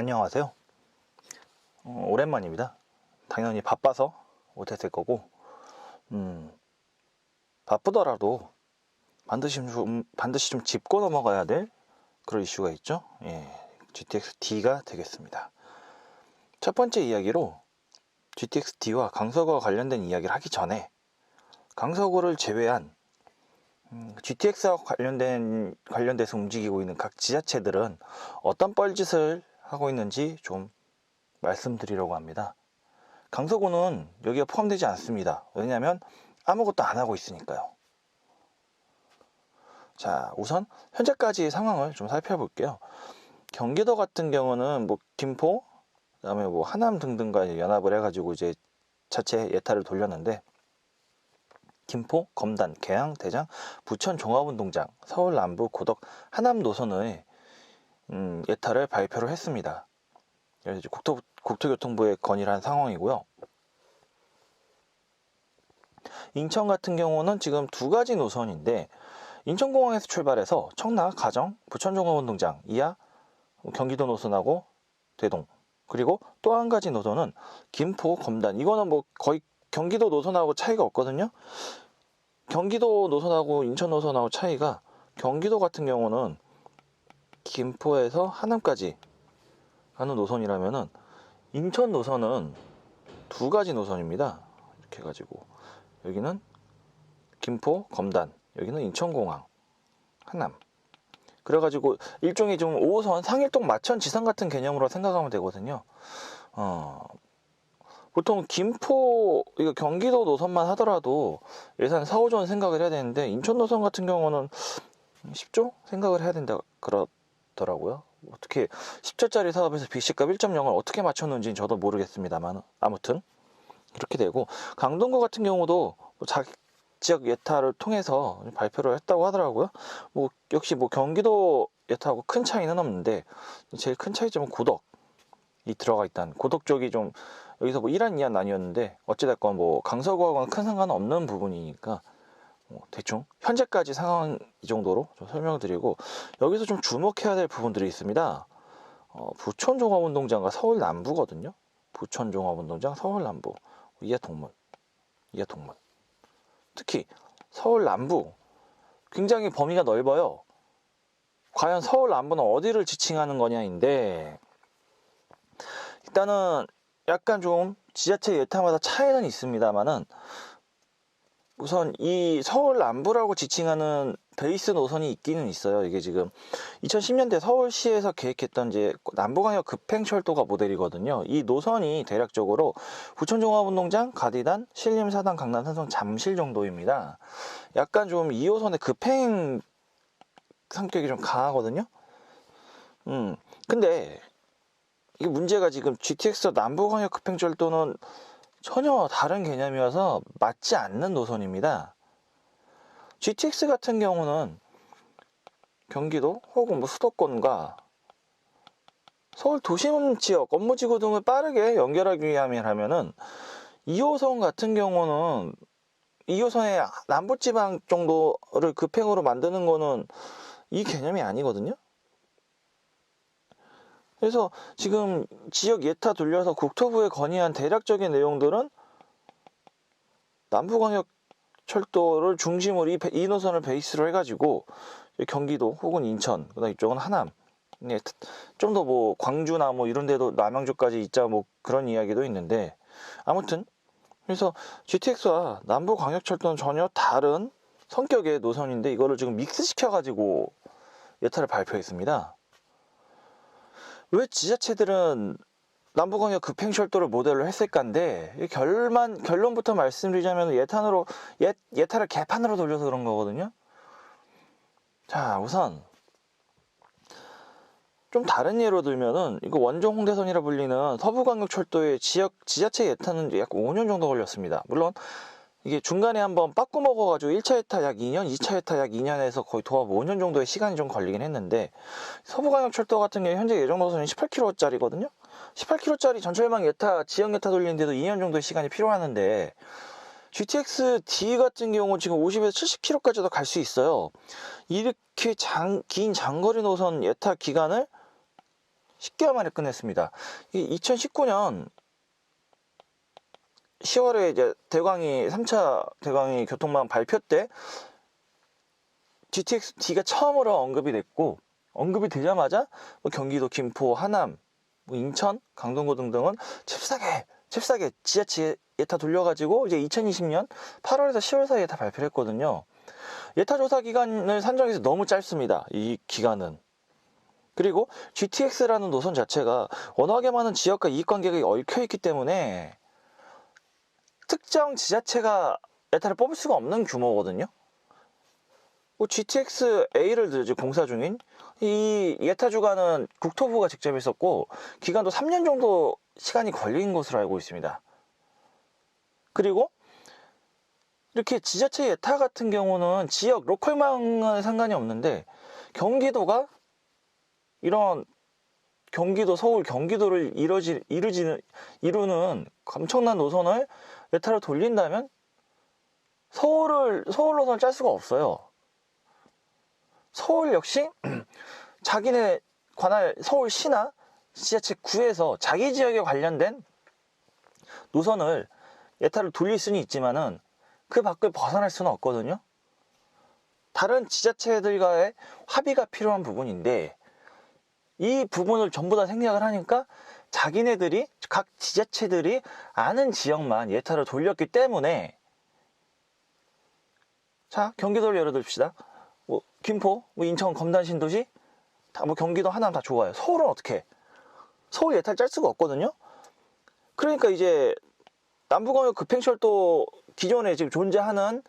안녕하세요. 오랜만입니다. 당연히 바빠서 못했을 거고, 바쁘더라도 반드시 좀 짚고 넘어가야 될 그런 이슈가 있죠. 예, GTX D가 되겠습니다. 첫 번째 이야기로 GTX D와 강서구와 관련된 이야기를 하기 전에 강서구를 제외한 GTX와 관련돼서 움직이고 있는 각 지자체들은 어떤 뻘짓을 하고 있는지 좀 말씀드리려고 합니다. 강서구는 여기가 포함되지 않습니다. 왜냐하면 아무것도 안 하고 있으니까요. 자, 우선 현재까지의 상황을 좀 살펴볼게요. 경기도 같은 경우는 김포, 그다음에 하남 등등과 연합을 해가지고 이제 자체 예타를 돌렸는데, 김포, 검단, 계양, 대장, 부천 종합운동장, 서울 남부, 고덕, 하남 노선의 예타를 발표를 했습니다. 그래서 국토교통부에 건의를 한 상황이고요. 인천 같은 경우는 지금 두 가지 노선인데, 인천공항에서 출발해서 청라, 가정, 부천종합운동장, 이하, 경기도 노선하고 대동, 그리고 또 한 가지 노선은 김포, 검단. 이거는 거의 경기도 노선하고 차이가 없거든요. 경기도 노선하고 인천 노선하고 차이가, 경기도 같은 경우는 김포에서 하남까지 가는 노선이라면은 인천 노선은 두 가지 노선입니다. 이렇게 해가지고 여기는 김포, 검단, 여기는 인천공항, 하남. 그래가지고 일종의 좀 5호선 상일동 마천 지상 같은 개념으로 생각하면 되거든요. 보통 김포, 이거 경기도 노선만 하더라도 예산 4, 5조 원 생각을 해야 되는데, 인천 노선 같은 경우는 10조 생각을 해야 된다 그러더라고요. 어떻게 10조짜리 사업에서 BC값 1.0을 어떻게 맞췄는지는 저도 모르겠습니다만, 아무튼 그렇게 되고, 강동구 같은 경우도 자기 지역 예타를 통해서 발표를 했다고 하더라고요. 역시 경기도 예타하고 큰 차이는 없는데, 제일 큰 차이점은 고덕이 들어가 있다는, 고덕 쪽이 좀 여기서 1안 2안 나뉘었는데, 어찌됐건 강서구하고는 큰 상관은 없는 부분이니까 대충 현재까지 상황 이 정도로 좀 설명을 드리고, 여기서 좀 주목해야 될 부분들이 있습니다. 부천종합운동장과 서울 남부거든요. 부천종합운동장, 서울 남부, 이하 동문. 특히 서울 남부 굉장히 범위가 넓어요. 과연 서울 남부는 어디를 지칭하는 거냐인데, 일단은 약간 좀 지자체 예타마다 차이는 있습니다만은, 우선 이 서울 남부라고 지칭하는 베이스 노선이 있기는 있어요. 이게 지금 2010년대 서울시에서 계획했던 이제 남부광역 급행철도가 모델이거든요. 이 노선이 대략적으로 부천종합운동장, 가디단, 신림사당, 강남, 산성, 잠실 정도입니다. 약간 좀 2호선의 급행 성격이 좀 강하거든요. 근데 이게 문제가, 지금 GTX 남부광역 급행철도는 전혀 다른 개념이어서 맞지 않는 노선입니다. GTX 같은 경우는 경기도 혹은 수도권과 서울 도심 지역, 업무지구 등을 빠르게 연결하기 위함이라면은 2호선 같은 경우는 2호선의 남부지방 정도를 급행으로 만드는 거는 이 개념이 아니거든요. 그래서 지금 지역 예타 돌려서 국토부에 건의한 대략적인 내용들은 남부광역 철도를 중심으로 이 노선을 베이스로 해가지고 경기도 혹은 인천, 그다음 이쪽은 하남, 좀 더 광주나 이런 데도 남양주까지 있자 그런 이야기도 있는데, 아무튼 그래서 GTX와 남부광역철도는 전혀 다른 성격의 노선인데, 이거를 지금 믹스시켜가지고 예타를 발표했습니다. 왜 지자체들은 남부광역 급행철도를 모델로 했을까인데, 결론부터 말씀드리자면 예타를 개판으로 돌려서 그런 거거든요. 자, 우선 좀 다른 예로 들면은, 이거 원종 홍대선이라 불리는 서부광역철도의 지자체 예타는 약 5년 정도 걸렸습니다. 물론 이게 중간에 한번 빠꾸 먹어가지고 1차 예타 약 2년, 2차 예타 약 2년에서 거의 도합 5년 정도의 시간이 좀 걸리긴 했는데, 서부광역철도 같은 경우 현재 예정 노선이 18km짜리거든요. 18km짜리 전철망 예타, 지역 예타 돌리는데도 2년 정도의 시간이 필요하는데, GTX D 같은 경우 지금 50에서 70km까지도 갈 수 있어요. 이렇게 긴 장거리 노선 예타 기간을 10개월 만에 끝냈습니다. 2019년 10월에 이제 3차 대광이 교통망 발표 때 GTX-D가 처음으로 언급이 됐고, 언급이 되자마자 뭐 경기도, 김포, 하남, 뭐 인천, 강동구 등등은 잽싸게 지하철 예타 돌려가지고 이제 2020년 8월에서 10월 사이에 다 발표를 했거든요. 예타 조사 기간을 산정해서 너무 짧습니다. 이 기간은. 그리고 GTX라는 노선 자체가 워낙에 많은 지역과 이익관계가 얽혀있기 때문에 특정 지자체가 예타를 뽑을 수가 없는 규모거든요. 뭐 GTX-A를 들지 공사 중인 이 예타 주간은 국토부가 직접 했었고, 기간도 3년 정도 시간이 걸린 것으로 알고 있습니다. 그리고 이렇게 지자체 예타 같은 경우는 지역 로컬망은 상관이 없는데, 경기도가 이런 경기도, 서울, 경기도를 이루는 엄청난 노선을 예타로 돌린다면 서울 노선을 짤 수가 없어요. 서울 역시 자기네 관할 서울시나 지자체구에서 자기 지역에 관련된 노선을 예타를 돌릴 수는 있지만은 그 밖을 벗어날 수는 없거든요. 다른 지자체들과의 합의가 필요한 부분인데, 이 부분을 전부 다 생략을 하니까 각 지자체들이 아는 지역만 예타를 돌렸기 때문에, 자, 경기도를 예로 듭시다. 뭐 김포, 뭐 인천, 검단, 신도시 다, 뭐 경기도, 하남 다 좋아요. 서울은 어떻게 해? 서울 예타를 짤 수가 없거든요. 그러니까 이제 남부광역 급행철도 기존에 지금 존재하는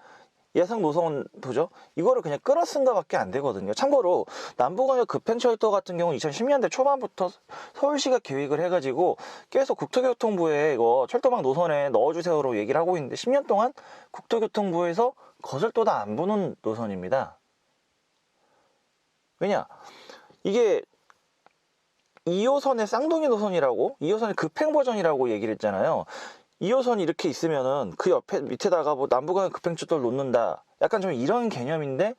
예상 노선 도죠, 이거를 그냥 끌어 쓴 거밖에 안 되거든요. 참고로 남부광역 급행철도 같은 경우는 2010년대 초반부터 서울시가 계획을 해가지고 계속 국토교통부에 이거 철도망 노선에 넣어주세요로 얘기를 하고 있는데, 10년 동안 국토교통부에서 거슬떠도 안 보는 노선입니다. 왜냐, 이게 2호선의 쌍둥이 노선이라고, 2호선의 급행 버전이라고 얘기를 했잖아요. 2호선이 이렇게 있으면은 그 옆에 밑에다가 뭐 남부광역 급행철도를 놓는다, 약간 좀 이런 개념인데,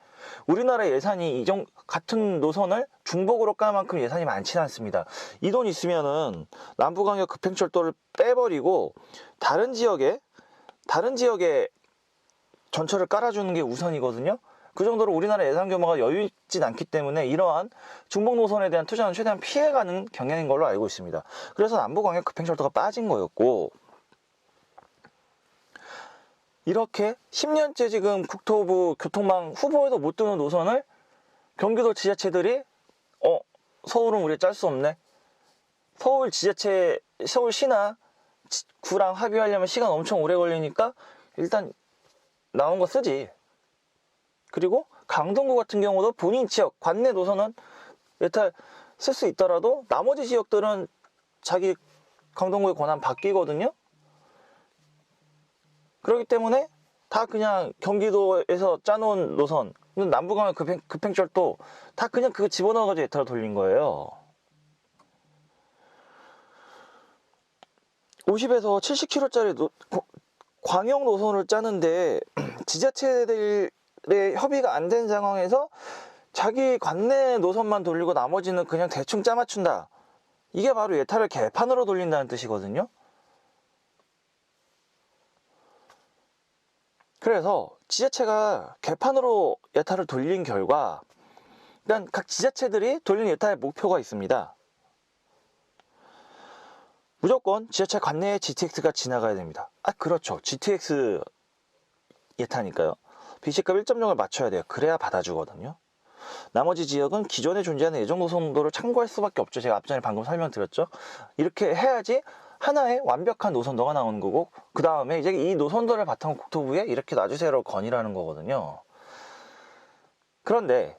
우리나라 예산이 같은 노선을 중복으로 깔 만큼 예산이 많지는 않습니다. 이 돈 있으면은 남부광역 급행철도를 빼버리고 다른 지역에 전철을 깔아주는 게 우선이거든요. 그 정도로 우리나라 예산 규모가 여유 있진 않기 때문에 이러한 중복 노선에 대한 투자는 최대한 피해가는 경향인 걸로 알고 있습니다. 그래서 남부광역 급행철도가 빠진 거였고, 이렇게 10년째 지금 국토부 교통망 후보에도 못 드는 노선을 경기도 지자체들이 서울은 우리가 짤 수 없네, 서울시나 구랑 합의하려면 시간 엄청 오래 걸리니까 일단 나온 거 쓰지. 그리고 강동구 같은 경우도 본인 지역 관내 노선은 예타 쓸 수 있더라도 나머지 지역들은 자기 강동구의 권한 바뀌거든요. 그렇기 때문에 다 그냥 경기도에서 짜놓은 노선, 남부광역 급행철도 다 그냥 그거 집어넣어가지고 예타로 돌린 거예요. 50에서 70km짜리 광역 노선을 짜는데 지자체들의 협의가 안 된 상황에서 자기 관내 노선만 돌리고 나머지는 그냥 대충 짜맞춘다, 이게 바로 예타를 개판으로 돌린다는 뜻이거든요. 그래서 지자체가 개판으로 예타를 돌린 결과, 일단 각 지자체들이 돌린 예타의 목표가 있습니다. 무조건 지하철 관내에 GTX가 지나가야 됩니다. 그렇죠. GTX 예타니까요. 비시값 1.0을 맞춰야 돼요. 그래야 받아주거든요. 나머지 지역은 기존에 존재하는 예정 노선도를 참고할 수밖에 없죠. 제가 앞전에 방금 설명드렸죠. 이렇게 해야지 하나의 완벽한 노선도가 나오는 거고, 그 다음에 이제 이 노선도를 바탕으로 국토부에 이렇게 놔주세요라고 건의라는 거거든요. 그런데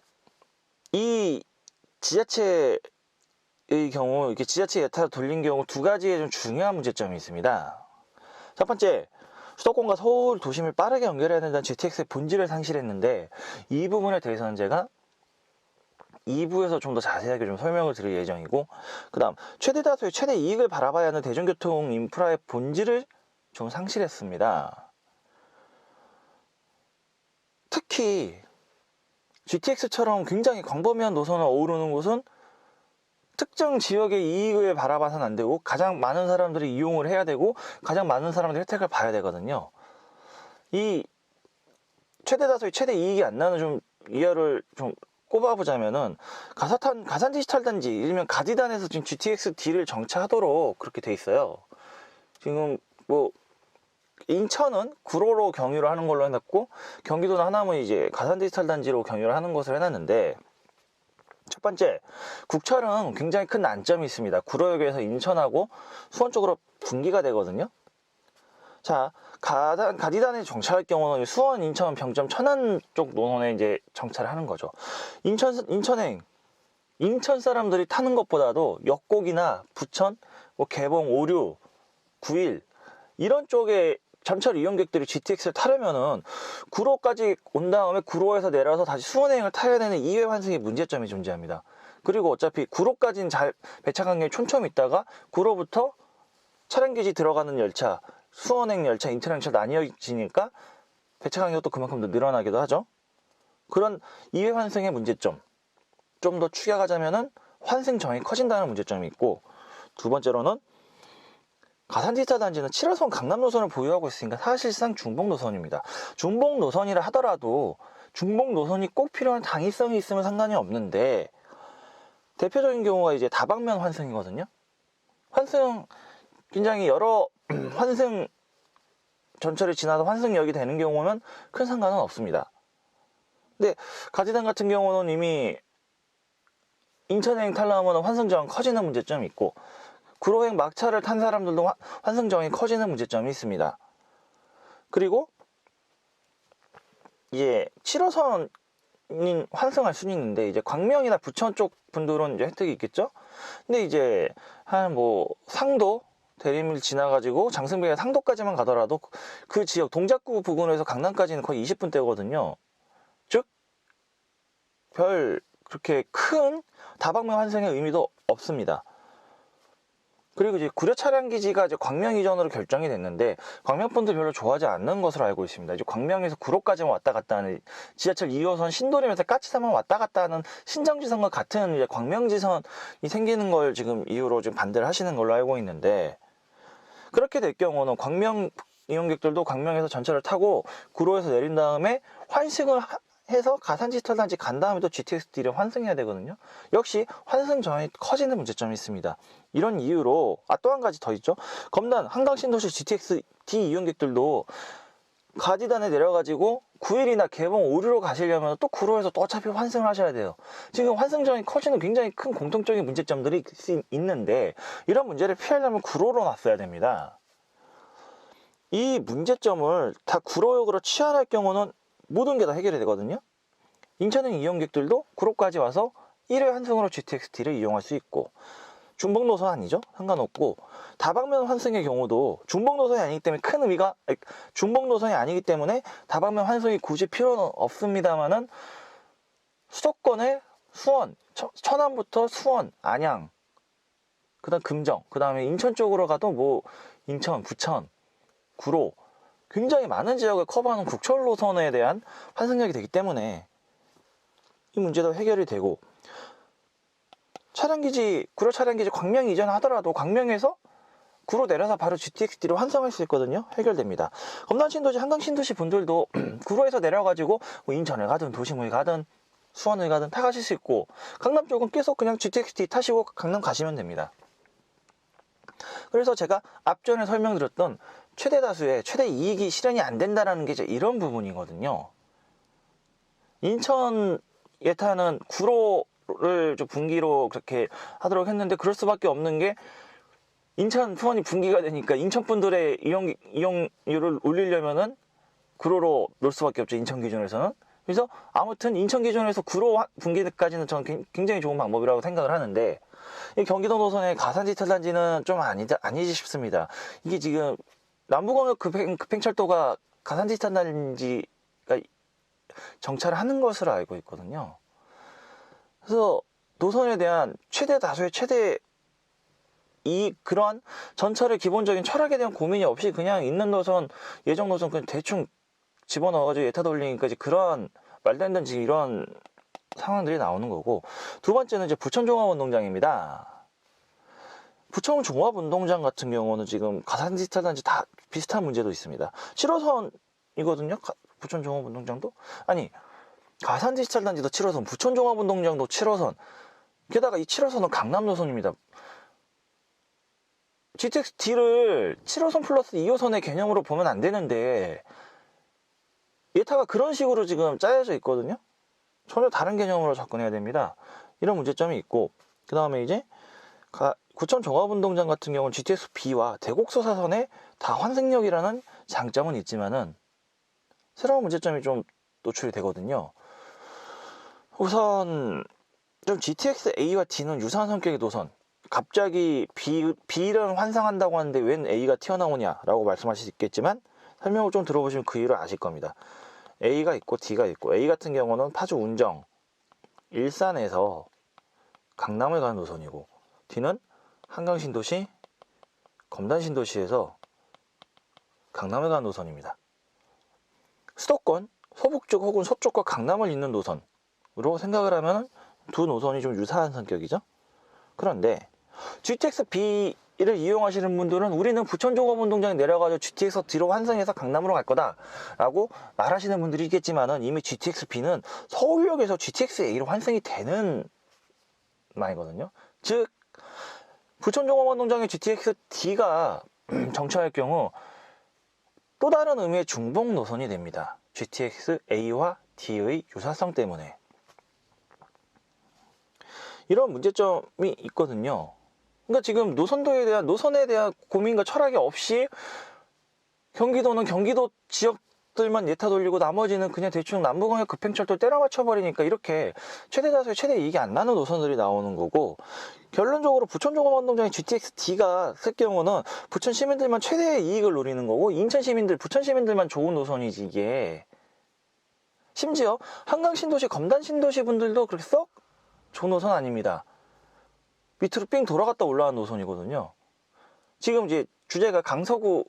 이 지자체의 경우, 이렇게 지자체 예타를 돌린 경우 두 가지의 좀 중요한 문제점이 있습니다. 첫 번째, 수도권과 서울 도심을 빠르게 연결해야 된다는 GTX의 본질을 상실했는데, 이 부분에 대해서는 제가 2부에서 좀 더 자세하게 좀 설명을 드릴 예정이고, 그 다음 최대 다수의 최대 이익을 바라봐야 하는 대중교통 인프라의 본질을 좀 상실했습니다. 특히 GTX처럼 굉장히 광범위한 노선을 어우르는 곳은 특정 지역의 이익을 바라봐서는 안 되고 가장 많은 사람들이 이용을 해야 되고 가장 많은 사람들이 혜택을 봐야 되거든요. 이 최대 다수의 최대 이익이 안 나는 좀 이해를 좀 꼽아보자면은 가산 디지털 단지, 일명 가디단에서 지금 GTX-D를 정차하도록 그렇게 돼 있어요. 지금 뭐 인천은 구로로 경유를 하는 걸로 해놨고 경기도는 하남은 이제 가산 디지털 단지로 경유를 하는 것을 해놨는데, 첫 번째, 국철은 굉장히 큰 난점이 있습니다. 구로역에서 인천하고 수원 쪽으로 분기가 되거든요. 자, 가디단에 정차할 경우는 수원, 인천, 병점, 천안 쪽 노선에 이제 정차를 하는 거죠. 인천 사람들이 타는 것보다도 역곡이나 부천, 뭐 개봉, 오류, 9일 이런 쪽에 잠철 이용객들이 GTX를 타려면은 구로까지 온 다음에 구로에서 내려서 다시 수원행을 타야 되는 2회 환승의 문제점이 존재합니다. 그리고 어차피 구로까지는 배차 간격이 촘촘히 있다가 구로부터 차량기지 들어가는 열차, 수원행 열차, 인천 열차 나뉘어지니까 배차 간격도 그만큼 더 늘어나기도 하죠. 그런 2회 환승의 문제점, 좀 더 추격하자면은 환승 정이 커진다는 문제점이 있고, 두 번째로는 가산 디지털 단지는 7호선 강남 노선을 보유하고 있으니까 사실상 중복 노선입니다. 중복 노선이라 하더라도 중복 노선이 꼭 필요한 당위성이 있으면 상관이 없는데, 대표적인 경우가 이제 다방면 환승이거든요. 환승 굉장히 여러 환승 전철이 지나서 환승역이 되는 경우면 큰 상관은 없습니다. 근데 가디단 같은 경우는 이미 인천행 타려면 환승 저항 커지는 문제점이 있고, 구로행 막차를 탄 사람들도 환승 저항이 커지는 문제점이 있습니다. 그리고 이제 7호선인 환승할 수는 있는데, 이제 광명이나 부천 쪽 분들은 이제 혜택이 있겠죠. 근데 이제 한 뭐 상도 대림을 지나가지고 장승배가 상도까지만 가더라도 그 지역 동작구 부근에서 강남까지는 거의 20분대거든요. 즉 별 그렇게 큰 다방면 환승의 의미도 없습니다. 그리고 이제 구려 차량 기지가 이제 광명 이전으로 결정이 됐는데, 광명분들 별로 좋아하지 않는 것으로 알고 있습니다. 이제 광명에서 구로까지만 왔다 갔다 하는 지하철 2호선 신도림에서 까치산만 왔다 갔다 하는 신정지선과 같은 이제 광명지선이 생기는 걸 지금 이유로 지금 반대를 하시는 걸로 알고 있는데, 그렇게 될 경우는 광명 이용객들도 광명에서 전철을 타고 구로에서 내린 다음에 환승을 해서 가산 디지털 단지 간 다음에 또 GTX-D를 환승해야 되거든요. 역시 환승 저항이 커지는 문제점이 있습니다. 이런 이유로 또 한 가지 더 있죠. 검단 한강 신도시 GTX-D 이용객들도 가디단에 내려가지고 9일이나 개봉 오류로 가시려면 또 구로에서 또 어차피 환승을 하셔야 돼요. 지금 환승 저항이 커지는 굉장히 큰 공통적인 문제점들이 있는데, 이런 문제를 피하려면 구로로 놨어야 됩니다. 이 문제점을 다 구로역으로 치환할 경우는 모든 게 다 해결이 되거든요. 인천행 이용객들도 구로까지 와서 1회 환승으로 GTX-D를 이용할 수 있고, 중복 노선 아니죠? 상관없고, 다방면 환승의 경우도 중복 노선이 아니기 때문에 중복 노선이 아니기 때문에 다방면 환승이 굳이 필요는 없습니다만은, 수도권의 수원, 천안부터 수원, 안양, 그 다음 금정, 그 다음에 인천 쪽으로 가도 뭐 인천, 부천, 구로 굉장히 많은 지역을 커버하는 국철 노선에 대한 환승역이 되기 때문에 이 문제도 해결이 되고, 구로 차량기지 광명 이전 하더라도 광명에서 구로 내려서 바로 GTX-D로 환승할 수 있거든요. 해결됩니다. 검단 신도시, 한강 신도시 분들도 구로에서 내려가지고 뭐 인천을 가든 도심을 가든 수원을 가든 다 가실 수 있고, 강남 쪽은 계속 그냥 GTX-D 타시고 강남 가시면 됩니다. 그래서 제가 앞전에 설명드렸던 최대 다수의 최대 이익이 실현이 안 된다는 게 이제 이런 부분이거든요. 인천에 타는 구로를 좀 분기로 그렇게 하도록 했는데, 그럴 수밖에 없는 게 인천 수원이 분기가 되니까 인천 분들의 이용률을 올리려면은 구로로 놓을 수밖에 없죠, 인천 기준에서는. 그래서 아무튼 인천 기준에서 구로 분기까지는 저는 굉장히 좋은 방법이라고 생각을 하는데, 이 경기도 노선의 가산 디지털 단지는 좀 아니지 싶습니다. 이게 지금 남부광역 급행철도가 가산 디지털 단지가 정차를 하는 것으로 알고 있거든요. 그래서 노선에 대한 최대 다수의 최대 그런 전철의 기본적인 철학에 대한 고민이 없이 그냥 있는 노선, 예정 노선 그냥 대충 집어넣어가지고 예타 돌리기까지 그런 말도 안 되는 지금 이런 상황들이 나오는 거고, 두 번째는 이제 부천종합운동장입니다. 부천종합운동장 같은 경우는 지금 가산 디지털 단지 다 비슷한 문제도 있습니다. 7호선이거든요. 부천종합운동장도. 아니, 가산 디지털 단지도 7호선, 부천종합운동장도 7호선. 게다가 이 7호선은 강남 노선입니다. GTX-D를 7호선 플러스 2호선의 개념으로 보면 안 되는데, 예타가 그런 식으로 지금 짜여져 있거든요. 전혀 다른 개념으로 접근해야 됩니다. 이런 문제점이 있고, 그 다음에 이제 구천 종합운동장 같은 경우는 GTX-B와 대곡소 사선의 다 환승역이라는 장점은 있지만은 새로운 문제점이 좀 노출이 되거든요. 우선 좀 GTX-A와 D는 유사한 성격의 노선. 갑자기 B를 환상한다고 하는데 웬 A가 튀어나오냐라고 말씀하실 수 있겠지만, 설명을 좀 들어보시면 그 이유를 아실 겁니다. A가 있고 D가 있고, A 같은 경우는 파주 운정, 일산에서 강남을 가는 노선이고, D는 한강 신도시, 검단 신도시에서 강남을 가는 노선입니다. 수도권, 서북쪽 혹은 서쪽과 강남을 잇는 노선으로 생각을 하면 두 노선이 좀 유사한 성격이죠. 그런데 GTX-B를 이용하시는 분들은 우리는 부천종합운동장에 내려가서 GTX 뒤로 환승해서 강남으로 갈 거다 라고 말하시는 분들이 있겠지만은, 이미 GTX-B는 서울역에서 GTX-A로 환승이 되는 말이거든요. 즉 부천종합운동장에 GTX-D가 정차할 경우 또 다른 의미의 중복 노선이 됩니다. GTX-A와 D의 유사성 때문에. 이런 문제점이 있거든요. 그러니까 지금 노선에 대한 고민과 철학이 없이 경기도는 경기도 지역들만 예타 돌리고 나머지는 그냥 대충 남부광역 급행철도 때려 맞춰버리니까 이렇게 최대 다수의 최대 이익이 안 나는 노선들이 나오는 거고, 결론적으로 부천종합운동장의 GTX-D가 쓸 경우는 부천 시민들만 최대의 이익을 노리는 거고, 인천 시민들, 부천 시민들만 좋은 노선이지 이게. 심지어 한강 신도시, 검단 신도시 분들도 그렇게 썩 좋은 노선 아닙니다. 밑으로 삥 돌아갔다 올라간 노선이거든요. 지금 이제 주제가 강서구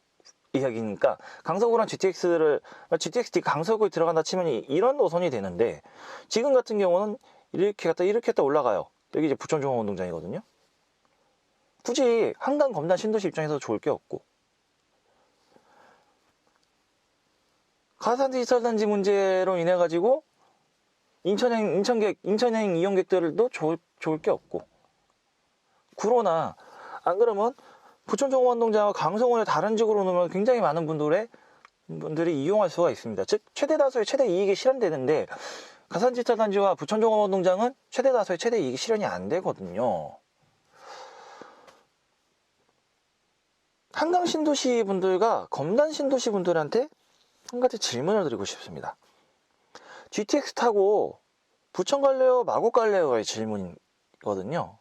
이야기니까 강서구랑 GTX-D 강서구에 들어간다 치면 이런 노선이 되는데, 지금 같은 경우는 이렇게 갔다 올라가요. 여기 이제 부천종합운동장이거든요. 굳이 한강 검단 신도시 입장에서 좋을 게 없고, 가산 디지털 단지 문제로 인해 가지고 인천행 이용객들도 좋을 게 없고, 구로나 안 그러면 부천종합운동장과 강서구의 다른 지역으로 놓으면 굉장히 많은 분들이 이용할 수가 있습니다. 즉 최대 다수의 최대 이익이 실현되는데, 가산 디지털 단지와 부천종합운동장은 최대 다수의 최대 이익이 실현이 안 되거든요. 한강 신도시 분들과 검단 신도시 분들한테 한 가지 질문을 드리고 싶습니다. GTX 타고 부천 갈래요? 마곡 갈래요?의 질문이거든요.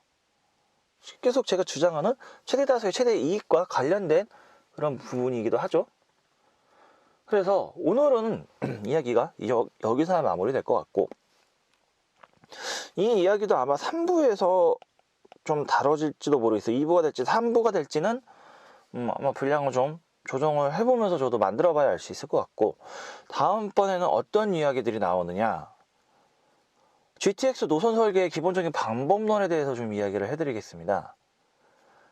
계속 제가 주장하는 최대 다수의 최대 이익과 관련된 그런 부분이기도 하죠. 그래서 오늘은 이야기가 여기서 마무리될 것 같고, 이 이야기도 아마 3부에서 좀 다뤄질지도 모르겠어요. 2부가 될지 3부가 될지는 아마 분량을 좀 조정을 해보면서 저도 만들어 봐야 알 수 있을 것 같고, 다음번에는 어떤 이야기들이 나오느냐, GTX 노선 설계의 기본적인 방법론에 대해서 좀 이야기를 해드리겠습니다.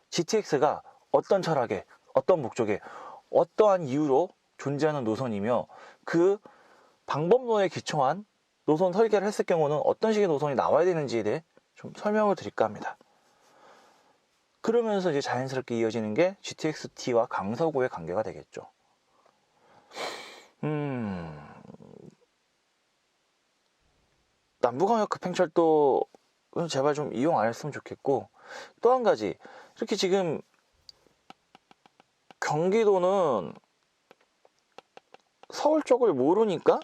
GTX가 어떤 철학에, 어떤 목적에, 어떠한 이유로 존재하는 노선이며, 그 방법론에 기초한 노선 설계를 했을 경우는 어떤 식의 노선이 나와야 되는지에 대해 좀 설명을 드릴까 합니다. 그러면서 이제 자연스럽게 이어지는 게 GTX-D와 강서구의 관계가 되겠죠. 남부광역 급행철도 제발 좀 이용 안 했으면 좋겠고, 또 한 가지, 이렇게 지금 경기도는 서울 쪽을 모르니까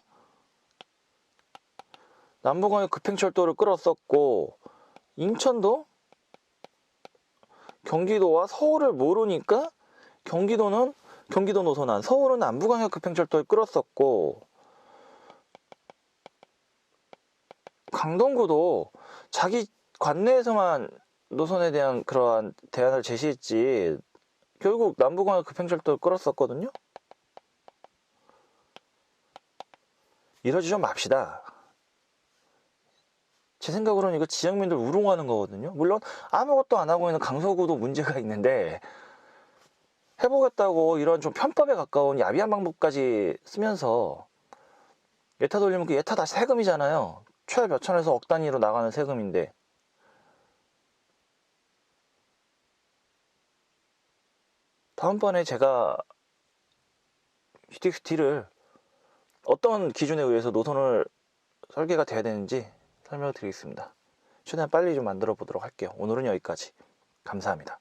남부광역 급행철도를 끌었었고, 인천도 경기도와 서울을 모르니까 경기도 노선 안, 서울은 남부광역 급행철도를 끌었었고, 강동구도 자기 관내에서만 노선에 대한 그러한 대안을 제시했지 결국 남부광역 급행철도를 끌었었거든요. 이러지 좀 맙시다. 제 생각으로는 이거 지역민들 우롱하는 거거든요. 물론 아무것도 안 하고 있는 강서구도 문제가 있는데, 해보겠다고 이런 좀 편법에 가까운 야비한 방법까지 쓰면서 예타 돌리면 그 예타 다 세금이잖아요. 최 몇천에서 억 단위로 나가는 세금인데, 다음번에 제가 휘티휘티를 어떤 기준에 의해서 노선을 설계가 돼야 되는지 설명을 드리겠습니다. 최대한 빨리 좀 만들어 보도록 할게요. 오늘은 여기까지. 감사합니다.